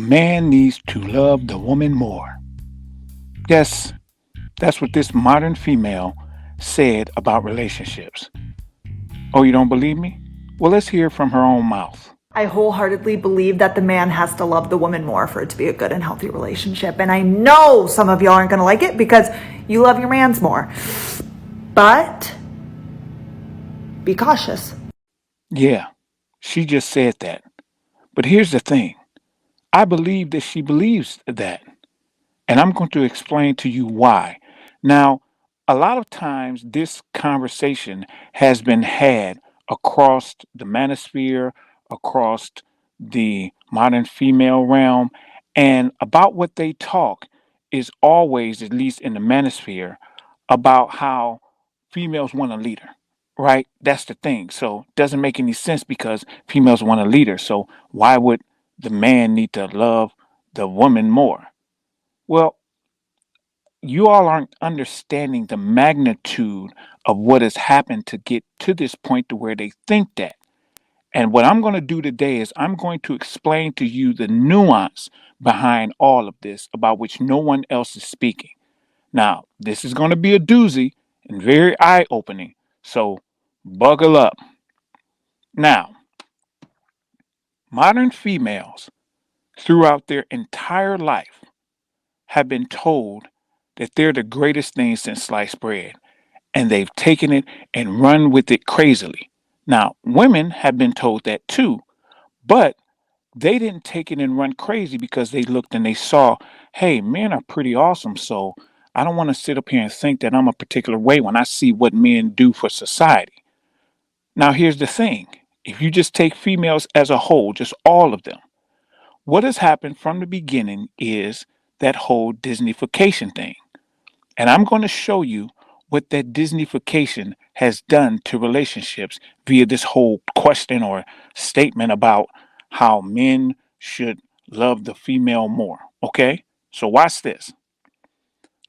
The man needs to love the woman more. Yes, that's what this modern female said about relationships. Oh, you don't believe me? Well, let's hear from her own mouth. I wholeheartedly believe that the man has to love the woman more for it to be a good and healthy relationship. And I know some of y'all aren't going to like it because you love your mans more. But be cautious. Yeah, she just said that. But here's the thing, I believe that she believes that. And I'm going to explain to you why. Now, a lot of times this conversation has been had across the manosphere, across the modern female realm, and about what they talk is always, at least in the manosphere, about how females want a leader, right? That's the thing. So it doesn't make any sense because females want a leader. So why would the man need to love the woman more? Well, you all aren't understanding the magnitude of what has happened to get to this point to where they think that. And what I'm going to do today is I'm going to explain to you the nuance behind all of this about which no one else is speaking. Now, this is going to be a doozy and very eye opening. So buckle up. Now, modern females throughout their entire life have been told that they're the greatest thing since sliced bread, and they've taken it and run with it crazily. Now, women have been told that too, but they didn't take it and run crazy because they looked and they saw, hey, men are pretty awesome. So I don't want to sit up here and think that I'm a particular way when I see what men do for society. Now, here's the thing, if you just take females as a whole, just all of them, what has happened from the beginning is that whole Disneyfication thing. And I'm going to show you what that Disneyfication has done to relationships via this whole question or statement about how men should love the female more. Okay? So watch this.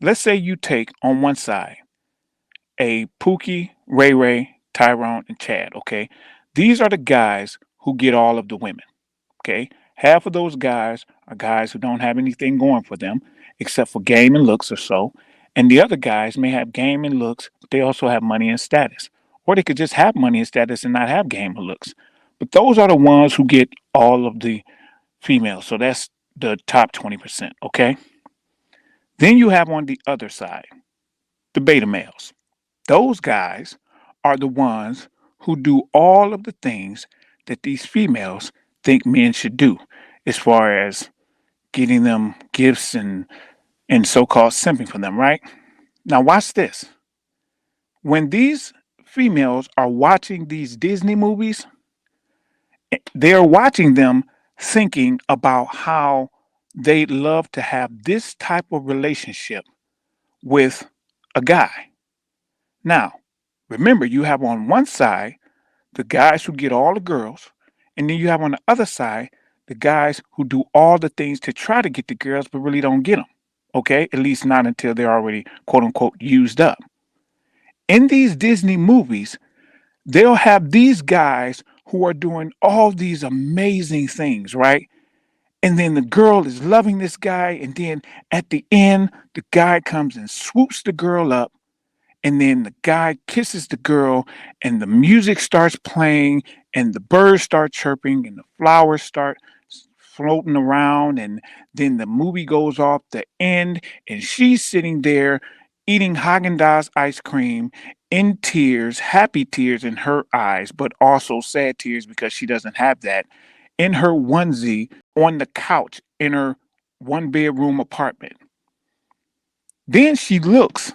Let's say you take on one side a Pookie, Ray Ray, Tyrone, and Chad. Okay? These are the guys who get all of the women. Okay? Half of those guys are guys who don't have anything going for them except for game and looks or so. And the other guys may have game and looks, but they also have money and status. Or they could just have money and status and not have game or looks. But those are the ones who get all of the females. So that's the top 20%. Okay? Then you have on the other side the beta males. Those guys are the ones who do all of the things that these females think men should do, as far as getting them gifts and so-called simping for them, right? Now watch this. When these females are watching these Disney movies, they're watching them thinking about how they'd love to have this type of relationship with a guy. Now, remember, you have on one side the guys who get all the girls, and then you have on the other side the guys who do all the things to try to get the girls but really don't get them. Okay? At least not until they're already quote unquote used up. In these Disney movies, they'll have these guys who are doing all these amazing things, right? And then the girl is loving this guy, and then at the end, the guy comes and swoops the girl up, and then the guy kisses the girl, and the music starts playing, and the birds start chirping, and the flowers start floating around, and then the movie goes off the end, and she's sitting there eating Haagen-Dazs ice cream in tears, happy tears in her eyes, but also sad tears because she doesn't have that, in her onesie on the couch in her one bedroom apartment. Then she looks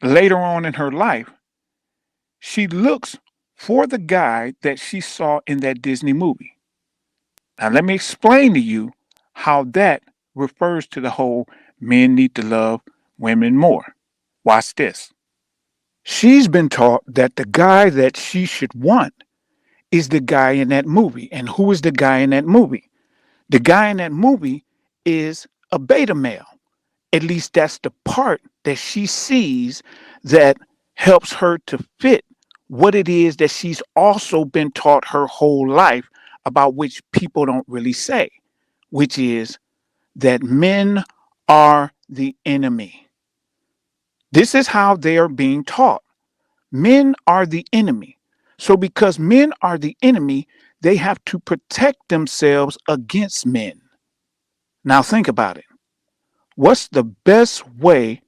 later on in her life, she looks for the guy that she saw in that Disney movie. Now, let me explain to you how that refers to the whole men need to love women more. Watch this. She's been taught that the guy that she should want is the guy in that movie. And who is the guy in that movie? The guy in that movie is a beta male. At least that's the part that she sees that helps her to fit what it is that she's also been taught her whole life about, which people don't really say. which is that men are the enemy. This is how they are being taught. Men are the enemy. So, because men are the enemy, they have to protect themselves against men. Now, think about it. What's the best way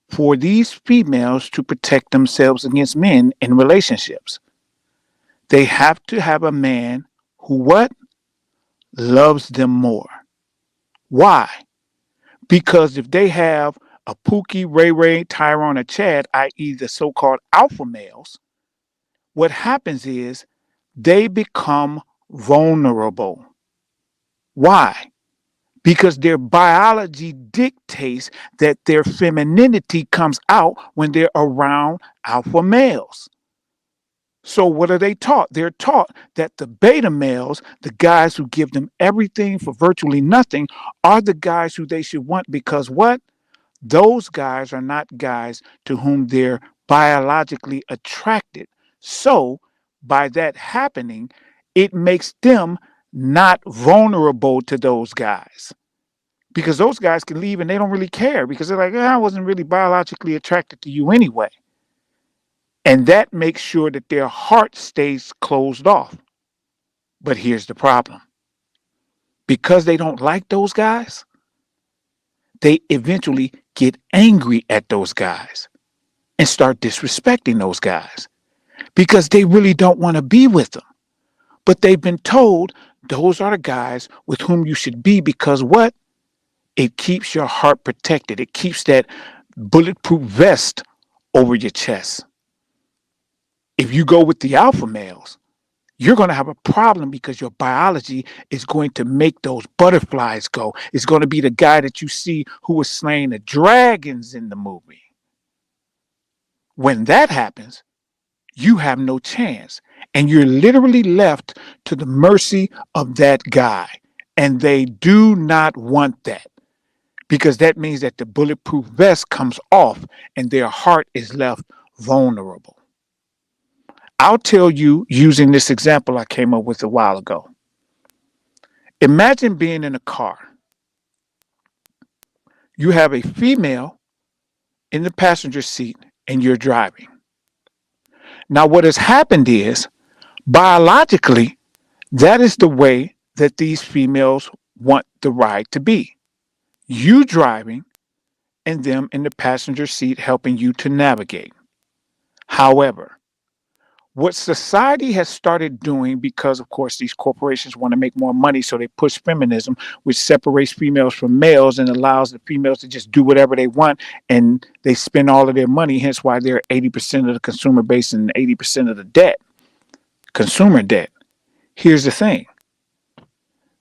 for these females to protect themselves against men in relationships? They have to have a man who what? Loves them more. Why? Because if they have a Pookie, Ray Ray, Tyrone, or Chad, i.e., the so called alpha males, what happens is they become vulnerable. Why? Because their biology dictates that their femininity comes out when they're around alpha males. So, what are they taught? They're taught that the beta males, the guys who give them everything for virtually nothing, are the guys who they should want because what? Those guys are not guys to whom they're biologically attracted. So, by that happening, it makes them not vulnerable to those guys because those guys can leave and they don't really care because they're like, I wasn't really biologically attracted to you anyway. And that makes sure that their heart stays closed off. But here's the problem because they don't like those guys, they eventually get angry at those guys and start disrespecting those guys because they really don't want to be with them. But they've been told those are the guys with whom you should be because what? It keeps your heart protected. It keeps that bulletproof vest over your chest. If you go with the alpha males, you're going to have a problem because your biology is going to make those butterflies go. It's going to be the guy that you see who was slaying the dragons in the movie. When that happens, you have no chance. And you're literally left to the mercy of that guy. And they do not want that because that means that the bulletproof vest comes off and their heart is left vulnerable. I'll tell you using this example I came up with a while ago. Imagine being in a car. You have a female in the passenger seat and you're driving. Now, what has happened is biologically, that is the way that these females want the ride to be. You driving and them in the passenger seat helping you to navigate. However, what society has started doing, because of course these corporations want to make more money, so they push feminism, which separates females from males and allows the females to just do whatever they want, and they spend all of their money, hence why they're 80% of the consumer base and 80% of the debt, consumer debt. Here's the thing.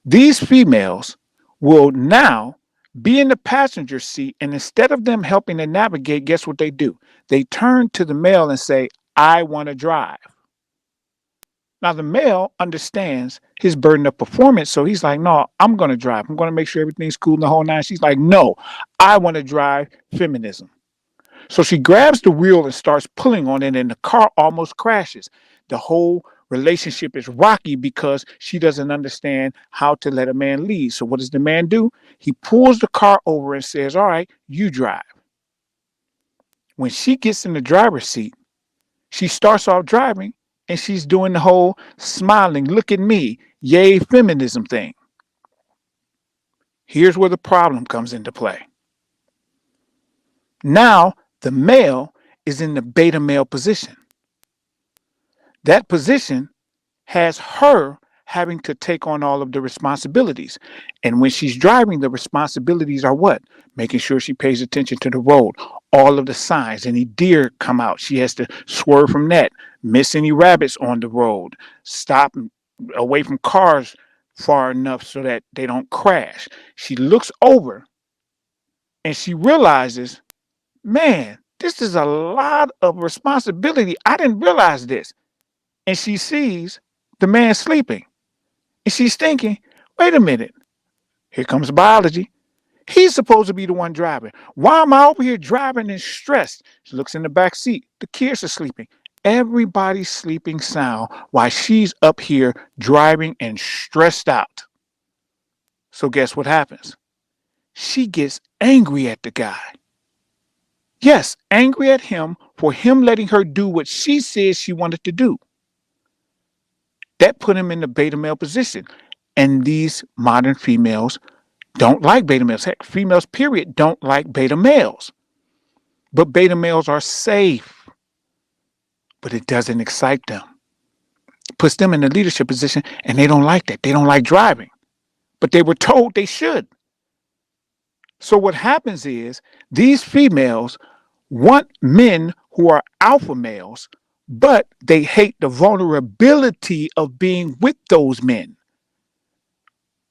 These females will now be in the passenger seat, and instead of them helping to navigate, guess what they do? They turn to the male and say, I want to drive. Now, the male understands his burden of performance. So he's like, no, I'm going to drive. I'm going to make sure everything's cool in the whole nine. She's like, no, I want to drive feminism. So she grabs the wheel and starts pulling on it, and the car almost crashes. The whole relationship is rocky because she doesn't understand how to let a man lead. So what does the man do? He pulls the car over and says, all right, you drive. When she gets in the driver's seat, she starts off driving and she's doing the whole smiling, look at me, yay, feminism thing. Here's where the problem comes into play. Now, the male is in the beta male position. That position has her having to take on all of the responsibilities. And when she's driving, the responsibilities are what? Making sure she pays attention to the road, all of the signs, any deer come out. She has to swerve from that, miss any rabbits on the road, stop away from cars far enough so that they don't crash. She looks over and she realizes, man, this is a lot of responsibility. I didn't realize this. And she sees the man sleeping. And she's thinking, wait a minute, here comes biology. He's supposed to be the one driving. Why am I over here driving and stressed? She looks in the back seat. The kids are sleeping. Everybody's sleeping sound while she's up here driving and stressed out. So guess what happens? She gets angry at the guy. Yes, angry at him for him letting her do what she said she wanted to do. That put him in the beta male position. And these modern females don't like beta males. Heck, females, period, don't like beta males. But beta males are safe, but it doesn't excite them. It puts them in a leadership position, and they don't like that. They don't like driving, but they were told they should. So what happens is these females want men who are alpha males, but they hate the vulnerability of being with those men.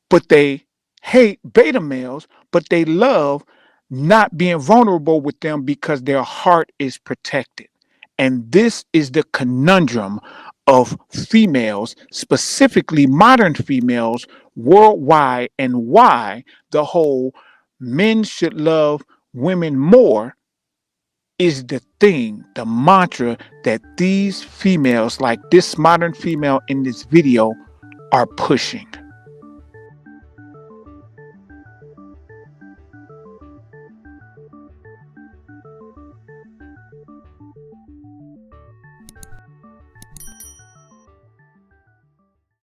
But they hate beta males, but they love not being vulnerable with them because their heart is protected. And this is the conundrum of females, specifically modern females worldwide, and why the whole men should love women more is the thing, the mantra that these females, like this modern female in this video, are pushing.